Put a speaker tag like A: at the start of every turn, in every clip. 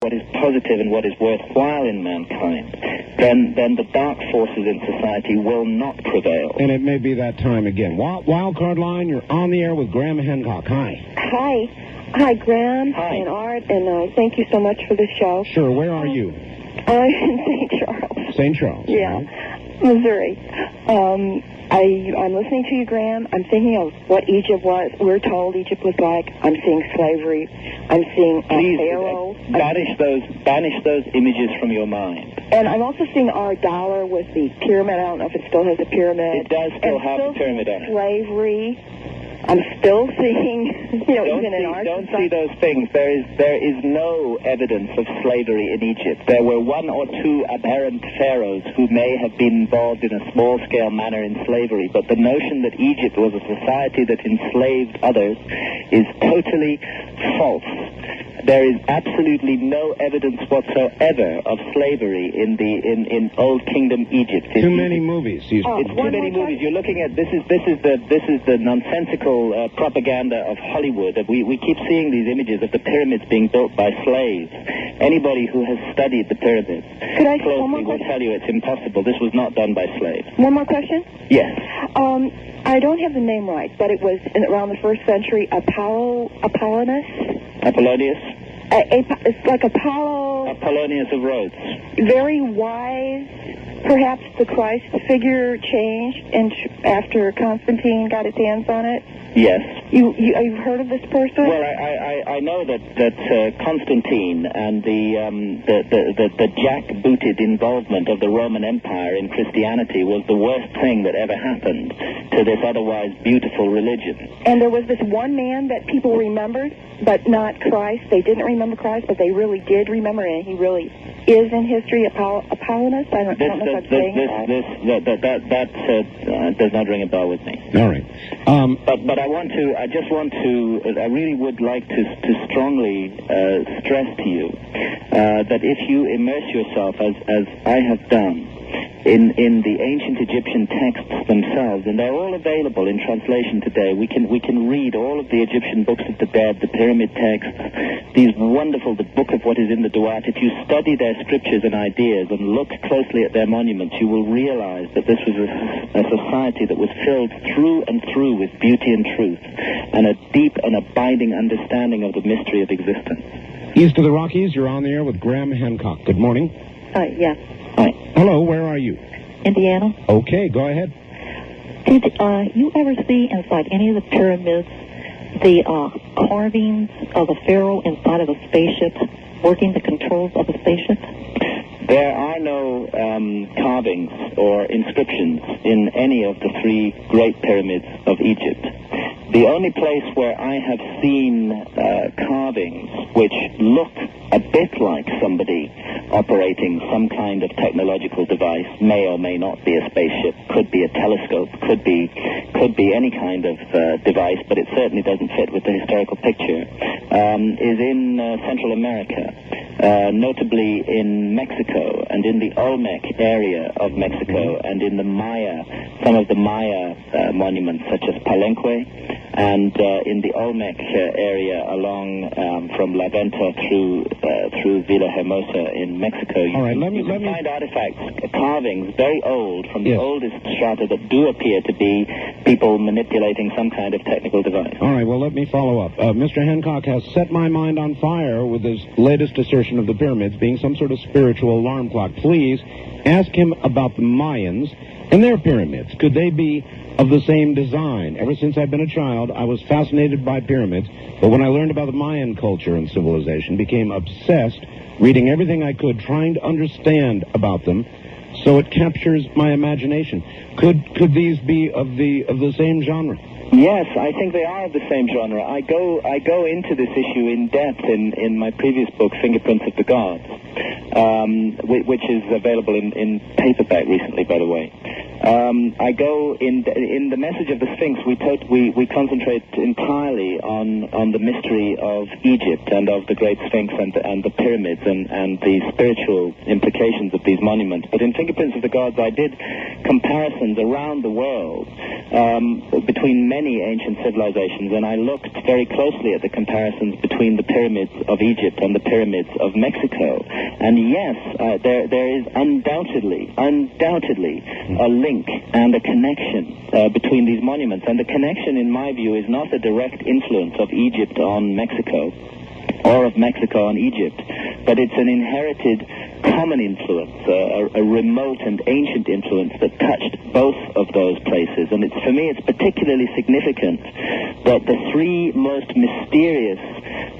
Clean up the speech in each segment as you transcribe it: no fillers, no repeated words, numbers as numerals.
A: what is positive and what is worthwhile in mankind, then the dark forces in society will not prevail.
B: And it may be that time again. Wild Card Line, you're on the air with Graham Hancock. Hi.
C: Hi, Graham.
A: Hi.
C: And Art, and thank you so much for the show.
B: Sure, where are you?
C: I'm in St. Charles.
B: St. Charles.
C: Yeah,
B: Right.
C: Missouri. I'm listening to you, Graham. I'm thinking of what Egypt was. We're told Egypt was like. I'm seeing slavery. I'm seeing Pharaoh.
A: Banish those images from your mind.
C: And I'm also seeing our dollar with the pyramid. I don't know if it still has a pyramid.
A: It does still have a pyramid on it.
C: Slavery. I'm still seeing, even in our
A: Don't see those things. There is no evidence of slavery in Egypt. There were one or two aberrant pharaohs who may have been involved in a small-scale manner in slavery, but the notion that Egypt was a society that enslaved others is totally false. There is absolutely no evidence whatsoever of slavery in Old Kingdom Egypt.
B: Too many movies.
A: It's too many movies. You're looking at this is the nonsensical propaganda of Hollywood. We keep seeing these images of the pyramids being built by slaves. Anybody who has studied the pyramids closely will tell you it's impossible. This was not done by slaves.
C: One more question?
A: Yes.
C: I don't have the name right, but it was around the 1st century. Apollonius. It's like
A: Apollonius of Rhodes.
C: Very wise. Perhaps the Christ figure changed after Constantine got his hands on it.
A: Yes.
C: You've heard of this person?
A: Well, I know that Constantine and the jack-booted involvement of the Roman Empire in Christianity was the worst thing that ever happened to this otherwise beautiful religion.
C: And there was this one man that people remembered, but not Christ. They didn't remember Christ, but they really did remember him. He really is in history. Apollonius. I don't know if I'm saying
A: that does not ring a bell with me.
B: All right.
A: But I really would like to strongly stress to you that if you immerse yourself, as I have done, in the ancient Egyptian texts themselves, and they're all available in translation today. We can read all of the Egyptian books of the dead, the pyramid texts, these wonderful, the Book of What is in the Duat. If you study their scriptures and ideas and look closely at their monuments, you will realize that this was a society that was filled through and through with beauty and truth, and a deep and abiding understanding of the mystery of existence.
B: East of the Rockies, you're on the air with Graham Hancock. Good morning.
C: Yes.
B: Hi. Hello, where are you?
D: Indiana.
B: Okay, go ahead.
D: Did you ever see inside any of the pyramids the carvings of a pharaoh inside of a spaceship, working the controls of a spaceship?
A: There are no carvings or inscriptions in any of the 3 great pyramids of Egypt. The only place where I have seen carvings which look a bit like somebody operating some kind of technological device, may or may not be a spaceship, could be a telescope, could be any kind of device, but it certainly doesn't fit with the historical picture, is in Central America, notably in Mexico and in the Olmec area of Mexico, and in the Maya, some of the Maya monuments such as Palenque, and in the Olmec area along from La Venta through Villahermosa in Mexico. You can find artifacts, carvings, very old, from the oldest strata that do appear to be people manipulating some kind of technical device.
B: All right, well, let me follow up. Mr. Hancock has set my mind on fire with his latest assertion of the pyramids being some sort of spiritual alarm clock. Please ask him about the Mayans and their pyramids. Could they be of the same design? Ever since I've been a child, I was fascinated by pyramids, but when I learned about the Mayan culture and civilization, became obsessed, reading everything I could, trying to understand about them, so it captures my imagination. Could these be of the same genre?
A: Yes, I think they are of the same genre. I go into this issue in depth in my previous book, Fingerprints of the Gods, which is available in paperback recently, by the way. I go in the message of the Sphinx. We concentrate entirely on the mystery of Egypt and of the Great Sphinx and the pyramids and the spiritual implications of these monuments. But in Fingerprints of the Gods, I did comparisons around the world between many ancient civilizations, and I looked very closely at the comparisons between the pyramids of Egypt and the pyramids of Mexico. And yes, there is undoubtedly a link and a connection between these monuments. And the connection, in my view, is not a direct influence of Egypt on Mexico or of Mexico on Egypt, but it's an inherited common influence, a remote and ancient influence that touched both of those places. And for me, it's particularly significant that the three most mysterious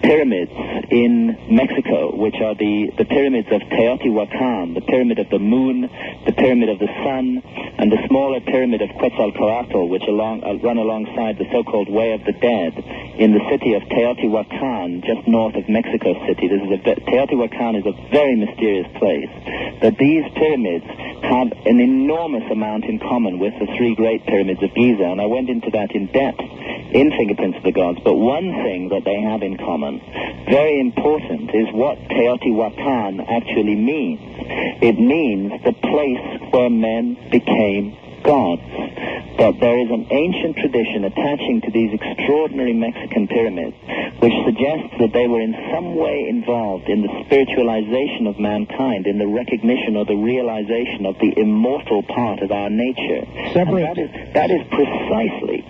A: pyramids in Mexico, which are the pyramids of Teotihuacan, the pyramid of the moon, the pyramid of the sun, and the smaller pyramid of Quetzalcoatl, which run alongside the so-called Way of the Dead in the city of Teotihuacan, just north of Mexico City. Teotihuacan is a very mysterious place. That these pyramids have an enormous amount in common with the three great pyramids of Giza, and I went into that in depth in Fingerprints of the Gods. But one thing that they have in common, very important, is what Teotihuacan actually means. It means the place where men became gods. That there is an ancient tradition attaching to these extraordinary Mexican pyramids which suggests that they were in some way involved in the spiritualization of mankind, in the recognition or the realization of the immortal part of our nature. That is precisely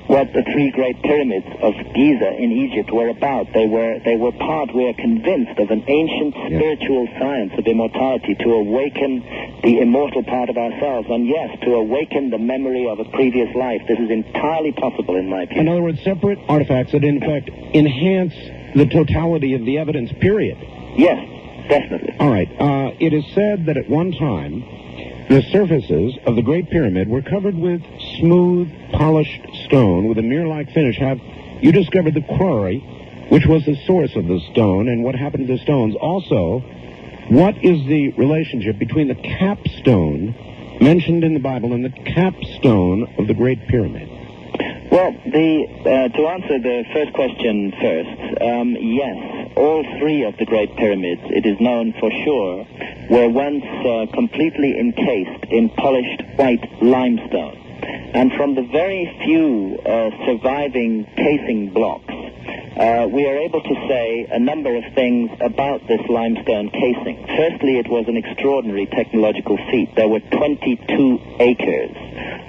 A: what the three great pyramids of Giza in Egypt were about. They were part, we are convinced, of an ancient spiritual science of immortality to awaken the immortal part of ourselves, and yes, to awaken the memory of a previous life. This is entirely possible in my view.
B: In other words, separate artifacts that, in fact, enhance the totality of the evidence, period.
A: Yes, definitely.
B: All right. It is said that at one time, the surfaces of the Great Pyramid were covered with smooth, polished stone with a mirror-like finish. Have you discovered the quarry, which was the source of the stone, and what happened to the stones? Also, what is the relationship between the capstone mentioned in the Bible and the capstone of the Great Pyramid?
A: Well, to answer the first question first, yes, all three of the Great Pyramids, it is known for sure, were once completely encased in polished white limestone. And from the very few surviving casing blocks, we are able to say a number of things about this limestone casing. Firstly, it was an extraordinary technological feat. There were 22 acres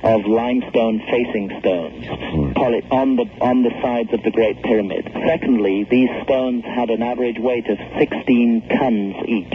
A: of limestone facing stones on the sides of the Great Pyramid. Secondly, these stones had an average weight of 16 tons each.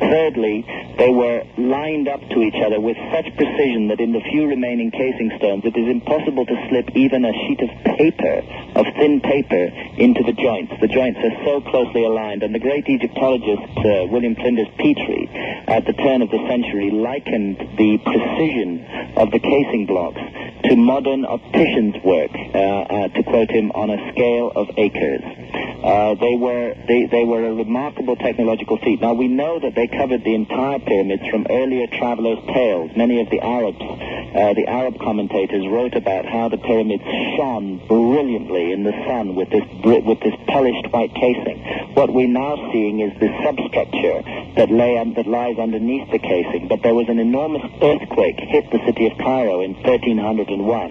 A: Thirdly, they were lined up to each other with such precision that in the few remaining casing stones it is impossible to slip even a sheet of paper, of thin paper, into the joints. The joints are so closely aligned, and the great Egyptologist William Flinders Petrie at the turn of the century likened the precision of the casing blocks to modern opticians' work, to quote him, on a scale of acres. They were a remarkable technological feat. Now, we know that they covered the entire pyramids from earlier travelers' tales. Many of the Arab commentators wrote about how the pyramids shone brilliantly in the sun with this polished white casing. What we're now seeing is the substructure that lies underneath the casing. But there was an enormous earthquake hit the city of Cairo in 1301,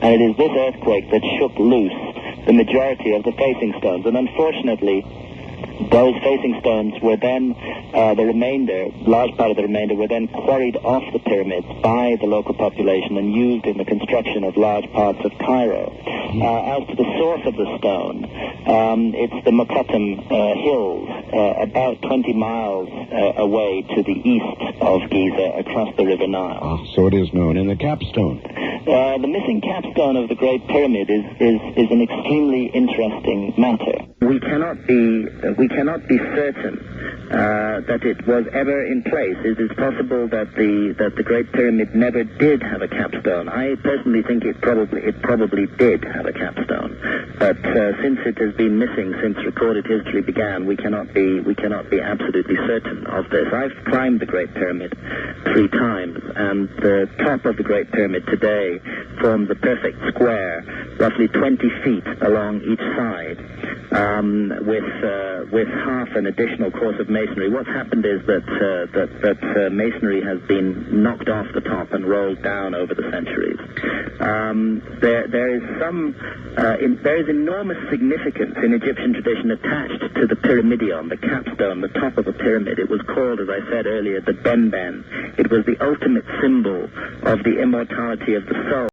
A: and it is this earthquake that shook loose the majority of the facing stones. And unfortunately, those facing stones were then, large part of the remainder, were then quarried off the pyramids by the local population and used in the construction of large parts of Cairo. As to the source of the stone, it's the Mokattam Hills, about 20 miles away to the east of Giza, across the River Nile.
B: So it is known. And the capstone?
A: The missing capstone of the Great Pyramid is an extremely interesting matter. We cannot be certain that it was ever in place. It is possible that the Great Pyramid never did have a capstone. I personally think it probably did have a capstone, but since it has been missing since recorded history began, we cannot be absolutely certain of this. I've climbed the Great Pyramid 3 times, and the top of the Great Pyramid today forms a perfect square, roughly 20 feet along each side, with half an additional course of masonry. What's happened is that masonry has been knocked off the top and rolled down over the centuries. There is enormous significance in Egyptian tradition attached to the pyramidion, the capstone, the top of a pyramid. It was called, as I said earlier, the benben. It was the ultimate symbol of the immortality of the soul.